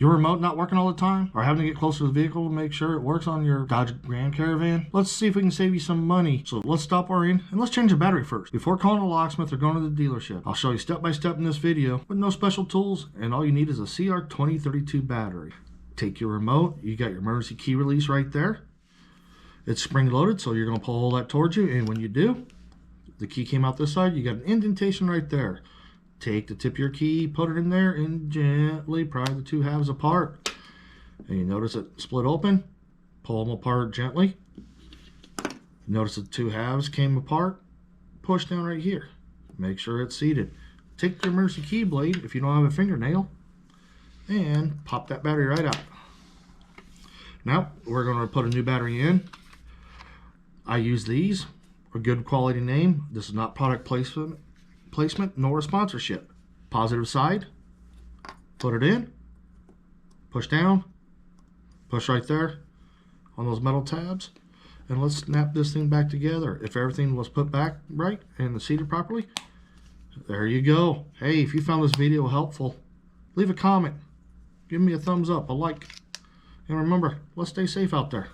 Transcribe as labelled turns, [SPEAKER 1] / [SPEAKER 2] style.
[SPEAKER 1] Your remote not working all the time, or having to get closer to the vehicle to make sure it works on your Dodge Grand Caravan? Let's see if we can save you some money. So let's stop worrying and let's change the battery first. Before calling a locksmith or going to the dealership, I'll show you step by step in this video with no special tools, and all you need is a CR2032 battery. Take your remote, you got your emergency key release right there. It's spring loaded, so you're going to pull that towards you, and when you do, the key came out this side, you got an indentation right there. Take the tip of your key, put it in there, and gently pry the two halves apart. And you notice it split open. Pull them apart gently. Notice the two halves came apart. Push down right here. Make sure it's seated. Take your emergency key blade, if you don't have a fingernail, and pop that battery right out. Now, we're going to put a new battery in. I use these. A good quality name. This is not product placement nor a sponsorship. Positive side, put it in, push down, push right there on those metal tabs, and let's snap this thing back together. If everything was put back right and seated properly, there you go. Hey, if you found this video helpful, leave a comment, give me a thumbs up, a like, and remember, let's stay safe out there.